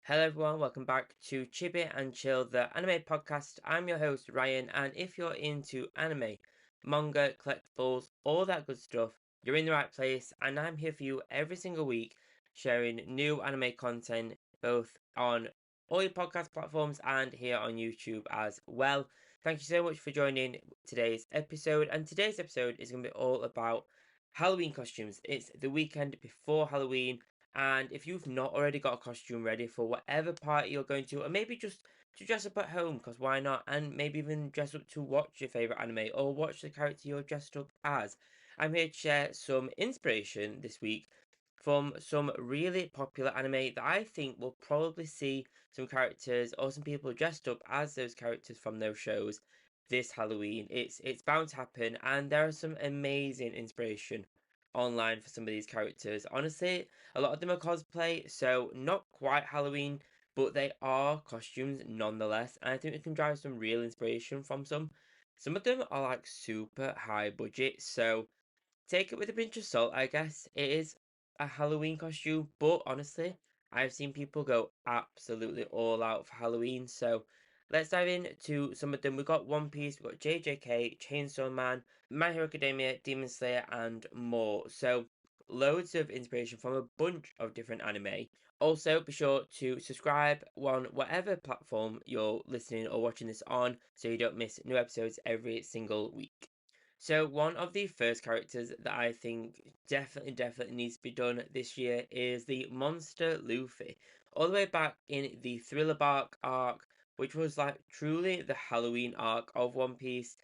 Hello everyone, welcome back to Chibi and Chill, the anime podcast. I'm your host Ryan, and if you're into anime, manga, collectibles, all that good stuff, you're in the right place. And I'm here for you every single week, sharing new anime content both on all your podcast platforms and here on YouTube as well. Thank you so much for joining today's episode. And today's episode is going to be all about Halloween costumes. It's the weekend before Halloween, and if you've not already got a costume ready for whatever party you're going to, or maybe just to dress up at home, because why not? And maybe even dress up to watch your favourite anime or watch the character you're dressed up as. I'm here to share some inspiration this week from some really popular anime that I think will probably see some characters or some people dressed up as those characters from those shows this Halloween. It's bound to happen, and there are some amazing inspiration online for some of these characters. Honestly, a lot of them are cosplay, so not quite Halloween, but they are costumes nonetheless. And I think we can drive some real inspiration from some. Some of them are like super high budget, so take it with a pinch of salt, I guess. It is a Halloween costume, but honestly, I've seen people go absolutely all out for Halloween. So let's dive into some of them. We've got One Piece, we've got JJK, Chainsaw Man, My Hero Academia, Demon Slayer, and more. So loads of inspiration from a bunch of different anime. Also, be sure to subscribe on whatever platform you're listening or watching this on so you don't miss new episodes every single week. So one of the first characters that I think definitely needs to be done this year is the Monster Luffy. All the way back in the Thriller Bark arc, which was like truly the Halloween arc of One Piece,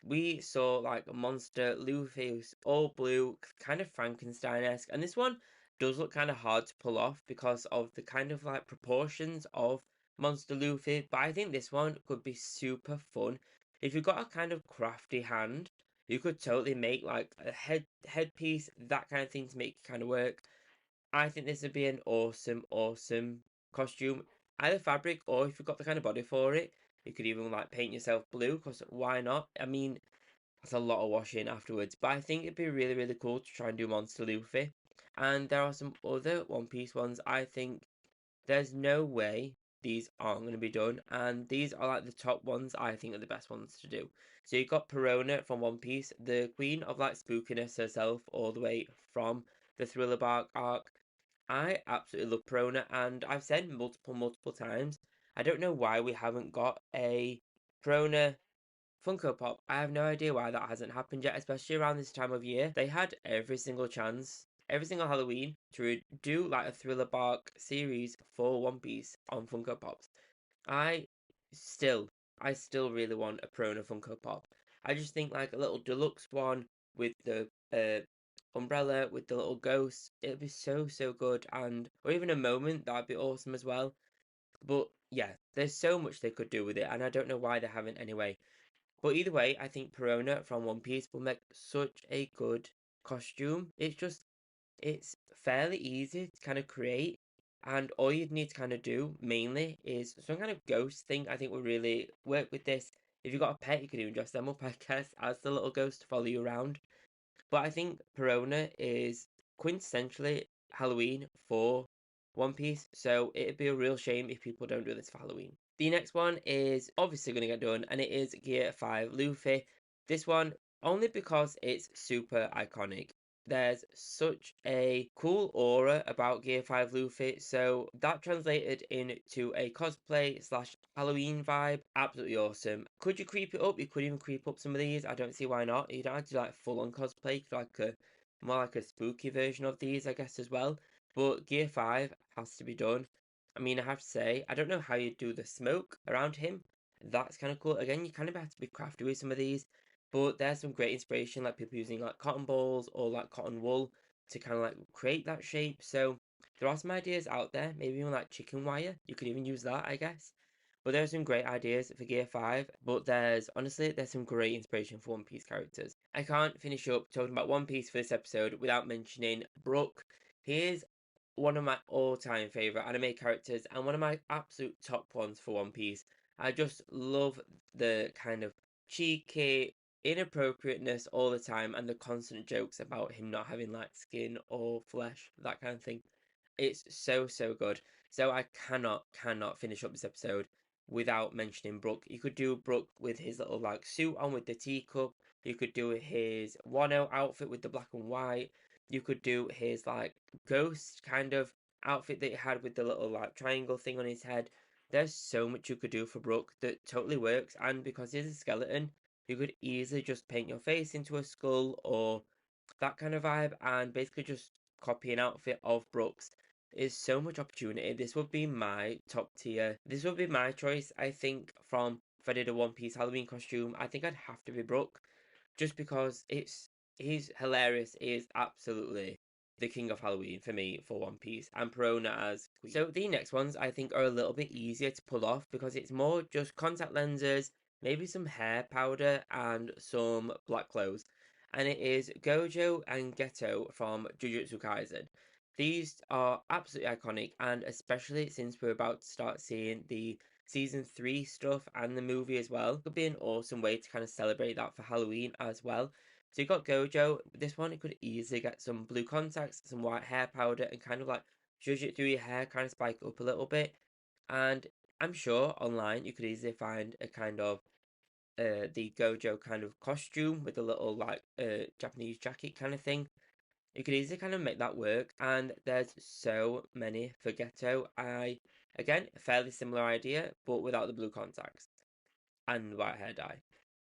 we saw like Monster Luffy who's all blue, kind of Frankenstein-esque, and this one does look kind of hard to pull off because of the kind of like proportions of Monster Luffy, but I think this one could be super fun. If you've got a kind of crafty hand, you could totally make like a headpiece, that kind of thing to make it kind of work. I think this would be an awesome costume. Either fabric or if you've got the kind of body for it, you could even like paint yourself blue, because why not? I mean, that's a lot of washing afterwards, but I think it'd be really cool to try and do Monster Luffy. And there are some other One Piece ones I think there's no way these aren't going to be done, and these are like the top ones I think are the best ones to do. So you've got Perona from One Piece, the queen of like spookiness herself, all the way from the Thriller Bark arc. I absolutely love Perona, and I've said multiple times, I don't know why we haven't got a Perona Funko Pop. I have no idea why that hasn't happened yet, especially around this time of year. They had every single chance, every single Halloween, to do like a Thriller Bark series for One Piece on Funko Pops. I still, I still really want a Perona Funko Pop. I just think like a little deluxe one with the umbrella with the little ghost. It'd be so good, and or even a moment that'd be awesome as well. But yeah, there's so much they could do with it, and I don't know why they haven't anyway. But either way, I think Perona from One Piece will make such a good costume. It's fairly easy to kind of create, and all you'd need to kind of do mainly is some kind of ghost thing. I think will really work with this. If you've got a pet, you could even dress them up, I guess, as the little ghost to follow you around. But I think Perona is quintessentially Halloween for One Piece, so it'd be a real shame if people don't do this for Halloween. The next one is obviously going to get done, and it is Gear 5 Luffy. This one, only because it's super iconic. There's such a cool aura about Gear 5 Luffy, so that translated into a cosplay slash Halloween vibe. Absolutely awesome. Could you creep it up? You could even creep up some of these. I don't see why not. You don't have to do like full on cosplay. You could like a more like a spooky version of these, I guess, as well. But Gear 5 has to be done. I mean, I have to say, I don't know how you do the smoke around him. That's kind of cool. Again, you kind of have to be crafty with some of these. But there's some great inspiration, like people using like cotton balls or like cotton wool to kind of like create that shape. So there are some ideas out there, maybe even like chicken wire. You could even use that, I guess. But there's some great ideas for Gear 5, but there's some great inspiration for One Piece characters. I can't finish up talking about One Piece for this episode without mentioning Brook. He is one of my all-time favorite anime characters and one of my absolute top ones for One Piece. I just love the kind of cheeky inappropriateness all the time and the constant jokes about him not having like skin or flesh, that kind of thing. It's so, so good. So I cannot finish up this episode without mentioning Brook. You could do Brook with his little like suit on with the teacup. You could do his Wano outfit with the black and white. You could do his like ghost kind of outfit that he had with the little like triangle thing on his head. There's so much you could do for Brook that totally works, and because he's a skeleton, you could easily just paint your face into a skull or that kind of vibe and basically just copy an outfit of Brooks. Is so much opportunity. This would be my top tier. This would be my choice, I think, from if I did a One Piece Halloween costume. I think I'd have to be Brook just because he's hilarious. He is absolutely the king of Halloween for me for One Piece, and Perona as Queen. So the next ones I think are a little bit easier to pull off because it's more just contact lenses, maybe some hair powder, and some black clothes. And it is Gojo and Geto from Jujutsu Kaisen. These are absolutely iconic, and especially since we're about to start seeing the season 3 stuff and the movie as well, could be an awesome way to kind of celebrate that for Halloween as well. So you got Gojo. This one, you could easily get some blue contacts, some white hair powder, and kind of like zhuzh it through your hair, kind of spike it up a little bit. And I'm sure online you could easily find a kind of the Gojo kind of costume with a little like Japanese jacket kind of thing. You could easily kind of make that work, and there's so many for Ghetto. Again, fairly similar idea, but without the blue contacts and white hair dye.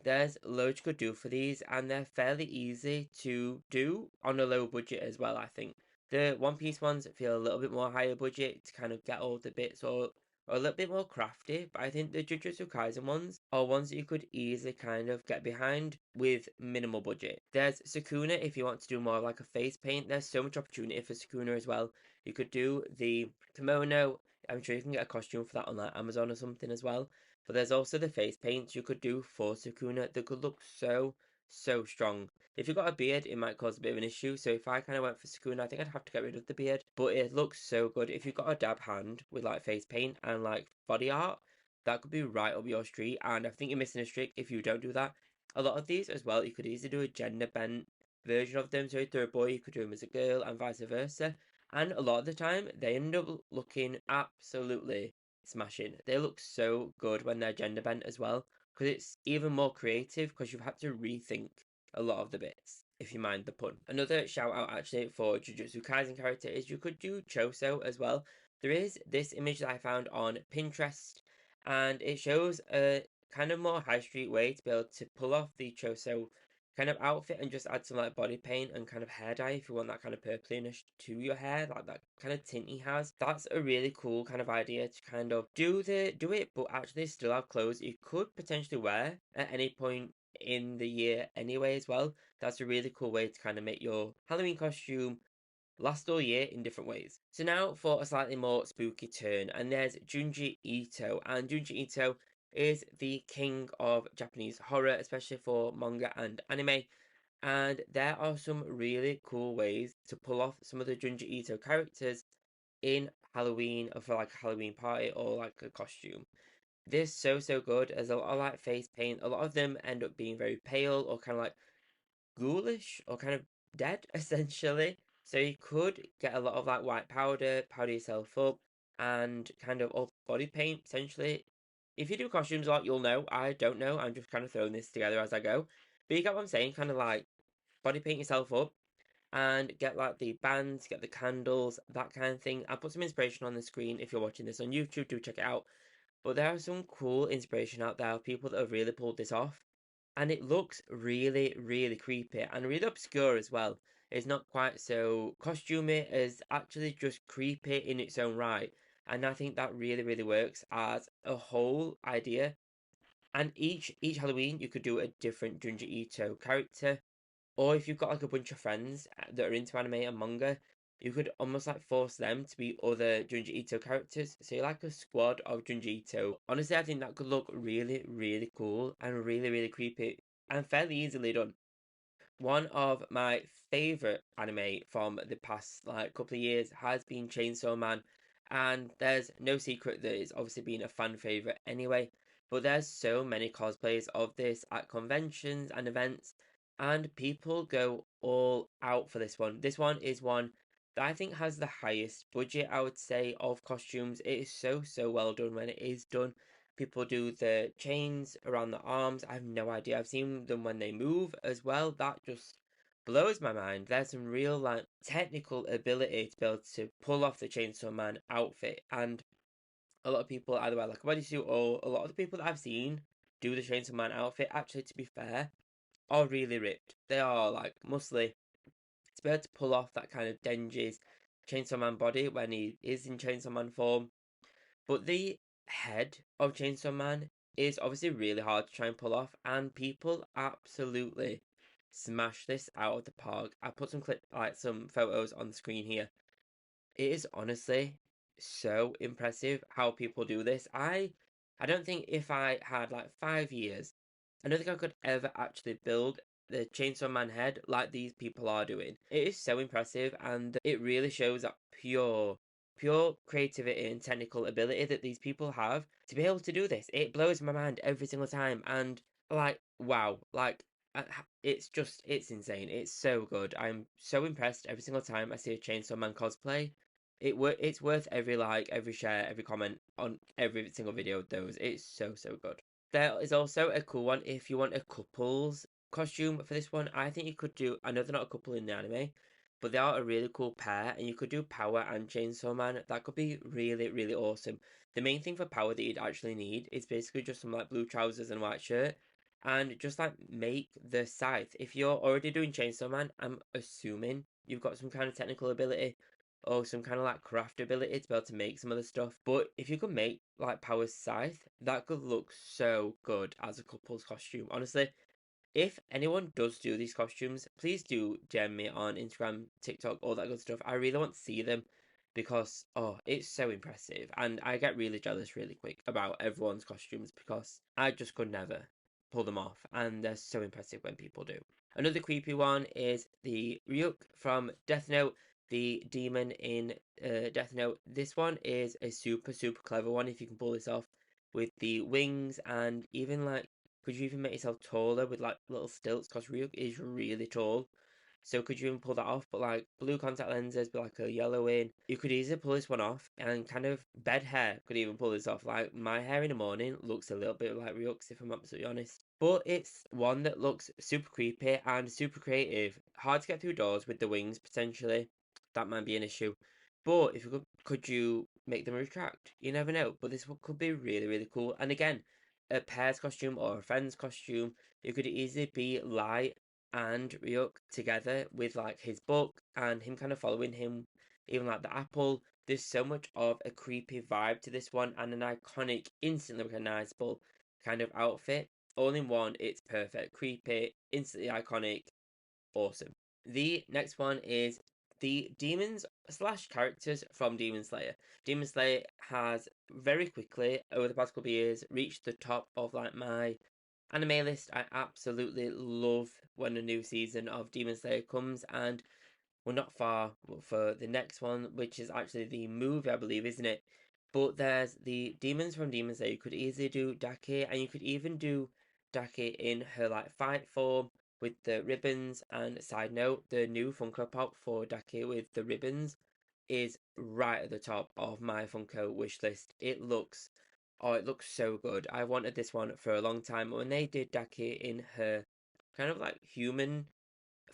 There's loads you could do for these, and they're fairly easy to do on a low budget as well, I think. The One Piece ones feel a little bit more higher budget to kind of get all the bits or a little bit more crafty, but I think the Jujutsu Kaisen ones are ones that you could easily kind of get behind with minimal budget. There's Sukuna if you want to do more like a face paint. There's so much opportunity for Sukuna as well. You could do the kimono. I'm sure you can get a costume for that on like Amazon or something as well. But there's also the face paints you could do for Sukuna that could look so, so strong. If you've got a beard, it might cause a bit of an issue. So if I kind of went for Sukuna, I think I'd have to get rid of the beard. But it looks so good. If you've got a dab hand with like face paint and like body art, that could be right up your street. And I think you're missing a trick if you don't do that. A lot of these as well, you could easily do a gender bent version of them. So if they're a boy, you could do them as a girl and vice versa. And a lot of the time, they end up looking absolutely smashing. They look so good when they're gender bent as well, because it's even more creative because you've had to rethink a lot of the bits, if you mind the pun. Another shout out actually for Jujutsu Kaisen character is you could do Choso as well. There is this image that I found on Pinterest, and it shows a kind of more high street way to be able to pull off the Choso kind of outfit and just add some like body paint and kind of hair dye if you want that kind of purpliness to your hair, like that kind of tint he has. That's a really cool kind of idea to kind of do it, but actually still have clothes you could potentially wear at any point in the year anyway as well. That's a really cool way to kind of make your Halloween costume last all year in different ways. So now for a slightly more spooky turn, and there's Junji Ito, and Junji Ito is the king of Japanese horror, especially for manga and anime. And there are some really cool ways to pull off some of the Junji Ito characters in Halloween or for like a Halloween party or like a costume. This so good. There's a lot of like face paint. A lot of them end up being very pale or kind of like ghoulish or kind of dead essentially. So you could get a lot of like white powder, powder yourself up, and kind of all body paint essentially. If you do costumes a lot, you'll know. I don't know. I'm just kind of throwing this together as I go. But you get what I'm saying? Kind of like body paint yourself up and get like the bands, get the candles, that kind of thing. I'll put some inspiration on the screen if you're watching this on YouTube. Do check it out. But there are some cool inspiration out there of people that have really pulled this off. And it looks really, really creepy and really obscure as well. It's not quite so costumey as actually just creepy in its own right. And I think that really, really works as a whole idea. And each Halloween you could do a different Junji Ito character. Or if you've got like a bunch of friends that are into anime and manga, you could almost like force them to be other Junji Ito characters. So you're like a squad of Junji Ito. Honestly, I think that could look really, really cool and really, really creepy and fairly easily done. One of my favorite anime from the past like couple of years has been Chainsaw Man, and there's no secret that it's obviously been a fan favorite anyway. But there's so many cosplays of this at conventions and events, and people go all out for this one. This one is one that I think has the highest budget, I would say, of costumes. It is so well done when it is done. People do the chains around the arms. I have no idea. I've seen them when they move as well. That just blows my mind. There's some real like technical ability to be able to pull off the Chainsaw Man outfit, and a lot of people either wear like a bodysuit, or a lot of the people that I've seen do the Chainsaw Man outfit, actually, to be fair, are really ripped. They are like muscly. To be able to pull off that kind of Denji's Chainsaw Man body when he is in Chainsaw Man form. But the head of Chainsaw Man is obviously really hard to try and pull off, and people absolutely smash this out of the park. I put some photos on the screen here. It is honestly so impressive how people do this. I don't think if I had like 5 years, I don't think I could ever actually build the Chainsaw Man head like these people are doing. It is so impressive, and it really shows that pure creativity and technical ability that these people have to be able to do this. It blows my mind every single time, and like wow, like it's insane. It's so good. I'm so impressed every single time I see a Chainsaw Man cosplay. It's worth every like, every share, every comment on every single video of those. It's so good. There is also a cool one if you want a couple's costume for this one. I think you could do. I know they're not a couple in the anime, but they are a really cool pair, and you could do Power and Chainsaw Man. That could be really awesome. The main thing for Power that you'd actually need is basically just some like blue trousers and white shirt, and just like make the scythe. If you're already doing Chainsaw Man, I'm assuming you've got some kind of technical ability or some kind of like craft ability to be able to make some of the stuff. But if you could make like Power's scythe, that could look so good as a couple's costume. Honestly, if anyone does do these costumes, please do DM me on Instagram, TikTok, all that good stuff. I really want to see them because it's so impressive, and I get really jealous really quick about everyone's costumes because I just could never pull them off, and they're so impressive when people do. Another creepy one is the Ryuk from Death Note, the demon in Death Note. This one is a super clever one if you can pull this off with the wings, and even like could you even make yourself taller with like little stilts? Because Ryuk is really tall. So could you even pull that off? But like blue contact lenses, but like a yellow in. You could easily pull this one off, and kind of bed hair could even pull this off. Like my hair in the morning looks a little bit like Ryuk's, if I'm absolutely honest. But it's one that looks super creepy and super creative. Hard to get through doors with the wings potentially. That might be an issue. But if you could you make them retract? You never know. But this one could be really cool. And again, a pair's costume or a friend's costume, it could easily be Light and Ryuk together with like his book and him kind of following him, even like the apple. There's so much of a creepy vibe to this one, and an iconic, instantly recognizable kind of outfit. All in one, it's perfect. Creepy, instantly iconic, awesome. The next one is the demons slash characters from Demon Slayer. Demon Slayer has very quickly, over the past couple of years, reached the top of like my anime list. I absolutely love when a new season of Demon Slayer comes, and we're not far for the next one, which is actually the movie, I believe, isn't it? But there's the demons from Demon Slayer. You could easily do Daki, and you could even do Daki in her like fight form with the ribbons. And side note, the new Funko Pop for Daki with the ribbons is right at the top of my Funko wish list. It looks so good. I wanted this one for a long time. When they did Daki in her kind of like human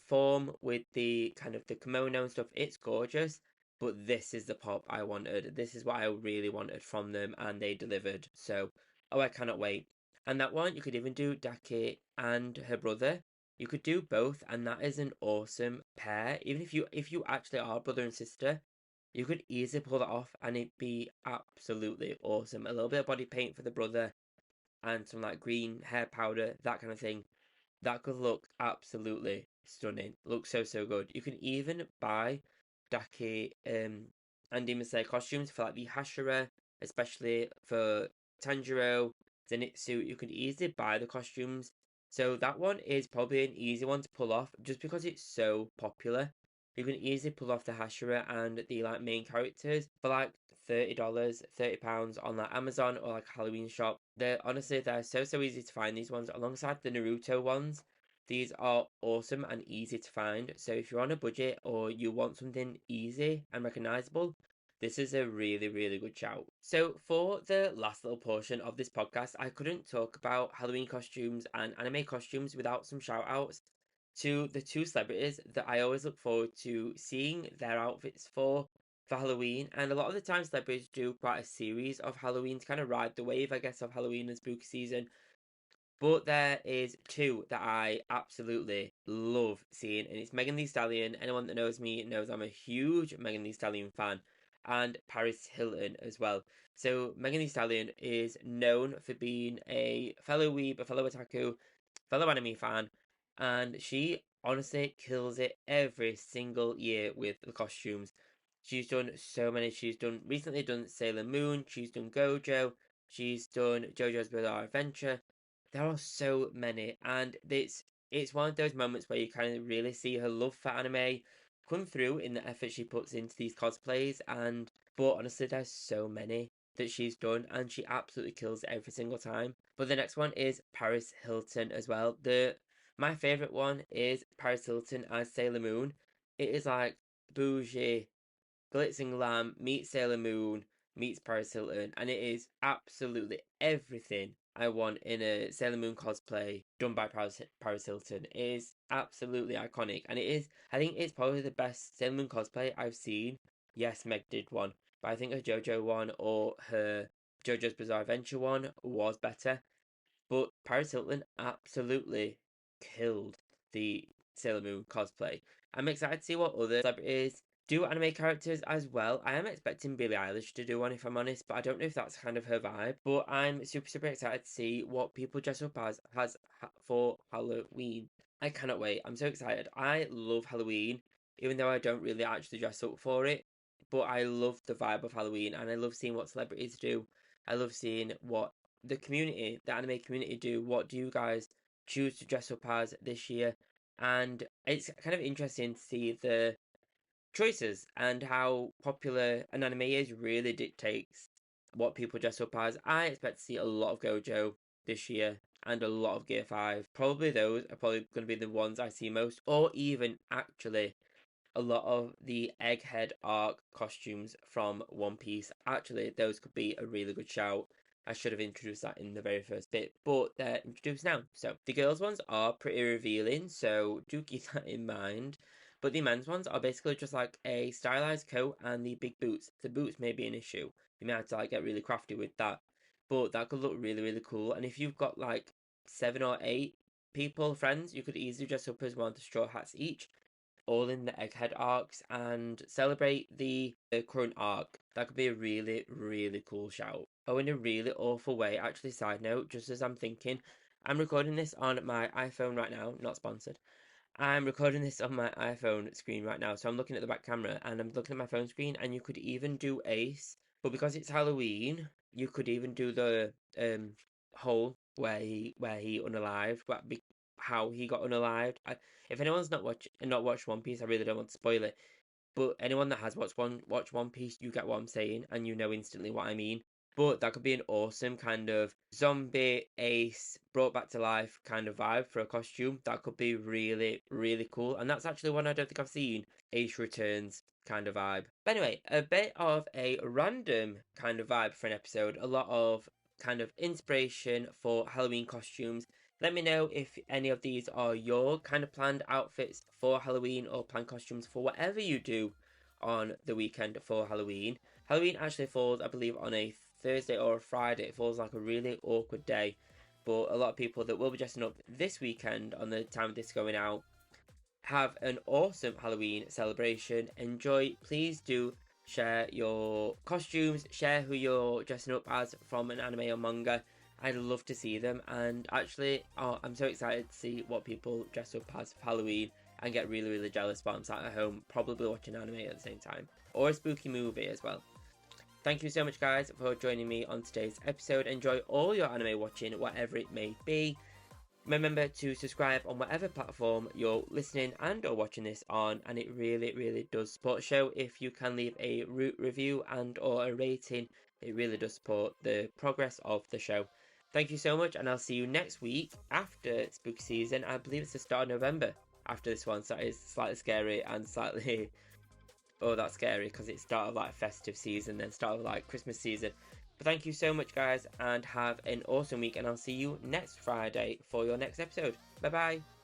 form with the kind of the kimono and stuff, it's gorgeous. But this is the pop I wanted. This is what I really wanted from them, and they delivered. So, I cannot wait. And that one, you could even do Daki and her brother. You could do both, and that is an awesome pair. Even if you actually are brother and sister, you could easily pull that off, and it'd be absolutely awesome. A little bit of body paint for the brother, and some like green hair powder, that kind of thing. That could look absolutely stunning. Looks so good. You can even buy Daki and Demon Slayer costumes for like the Hashira, especially for Tanjiro, Zenitsu. You could easily buy the costumes. So that one is probably an easy one to pull off just because it's so popular. You can easily pull off the Hashira and the like main characters for like $30, £30 on like Amazon or like Halloween shop. They're honestly they're so easy to find these ones alongside the Naruto ones. These are awesome and easy to find. So if you're on a budget or you want something easy and recognizable, this is a really, really good shout. So for the last little portion of this podcast, I couldn't talk about Halloween costumes and anime costumes without some shout outs to the two celebrities that I always look forward to seeing their outfits for Halloween. And a lot of the time celebrities do quite a series of Halloween to kind of ride the wave, I guess, of Halloween and spooky season. But there is two that I absolutely love seeing, and it's Megan Thee Stallion. Anyone that knows me knows I'm a huge Megan Thee Stallion fan, and Paris Hilton as well. So Megan Thee Stallion is known for being a fellow weeb, a fellow otaku, fellow anime fan, and she honestly kills it every single year with the costumes. She's done so many. She's done recently done Sailor Moon. She's done Gojo. She's done JoJo's Bizarre Adventure. There are so many, and it's one of those moments where you kind of really see her love for anime come through in the effort she puts into these cosplays. And but honestly, there's so many that she's done, and she absolutely kills it every single time. But the next one is Paris Hilton as well. The my favorite one is Paris Hilton as Sailor Moon. It is like bougie Glitz and Glam meets Sailor Moon meets Paris Hilton, and it is absolutely everything I want in a Sailor Moon cosplay done by Paris Hilton. It is absolutely iconic, and it is. I think it's probably the best Sailor Moon cosplay I've seen. Yes, Meg did one, but I think her JoJo one or her JoJo's Bizarre Adventure one was better. But Paris Hilton absolutely killed the Sailor Moon cosplay. I'm excited to see what other celebrities do anime characters as well. I am expecting Billie Eilish to do one if I'm honest, but I don't know if that's kind of her vibe. But I'm super excited to see what people dress up as for Halloween. I cannot wait. I'm so excited. I love Halloween, even though I don't really actually dress up for it. But I love the vibe of Halloween, and I love seeing what celebrities do. I love seeing what the community, the anime community do. What do you guys choose to dress up as this year? And it's kind of interesting to see the choices and how popular an anime is really dictates what people dress up as. I expect to see a lot of Gojo this year and a lot of Gear 5. Probably those are probably going to be the ones I see most, or even actually a lot of the Egghead arc costumes from One Piece. Actually, those could be a really good shout. I should have introduced that in the very first bit, but they're introduced now. So the girls' ones are pretty revealing, so do keep that in mind. But the men's ones are basically just like a stylized coat and the big boots. The boots may be an issue. You may have to like get really crafty with that. But that could look really, really cool. And if you've got like 7 or 8 people, friends, you could easily dress up as one of the straw hats each all in the Egghead arcs and celebrate the current arc. That could be a really, really cool shout. Oh, in a really awful way, actually, side note, just as I'm thinking, I'm recording this on my iPhone right now, not sponsored. I'm recording this on my iPhone screen right now, so I'm looking at the back camera and I'm looking at my phone screen, and you could even do Ace, but because it's Halloween, you could even do the hole where he unalived, how he got unalived. If anyone's not watched One Piece, I really don't want to spoil it. But anyone that has watched One Piece, you get what I'm saying, and you know instantly what I mean. But that could be an awesome kind of zombie ace brought back to life kind of vibe for a costume. That could be really, really cool. And that's actually one I don't think I've seen. Ace Returns kind of vibe. But anyway, a bit of a random kind of vibe for an episode. A lot of kind of inspiration for Halloween costumes. Let me know if any of these are your kind of planned outfits for Halloween or planned costumes for whatever you do on the weekend for Halloween. Halloween actually falls, I believe, on a Thursday or a Friday. It falls like a really awkward day. But a lot of people that will be dressing up this weekend on the time of this going out have an awesome Halloween celebration. Enjoy. Please do share your costumes, share who you're dressing up as from an anime or manga. I'd love to see them, and actually, I'm so excited to see what people dress up as for Halloween and get really, really jealous while I'm sat at home, probably watching anime at the same time, or a spooky movie as well. Thank you so much, guys, for joining me on today's episode. Enjoy all your anime watching, whatever it may be. Remember to subscribe on whatever platform you're listening and or watching this on, and it really, really does support the show. If you can leave a review and or a rating, it really does support the progress of the show. Thank you so much, and I'll see you next week after spooky season. I believe it's the start of November after this one, so it is slightly scary and slightly oh, that's scary because it's start of like festive season, then start of like Christmas season. But thank you so much, guys, and have an awesome week, and I'll see you next Friday for your next episode. Bye bye.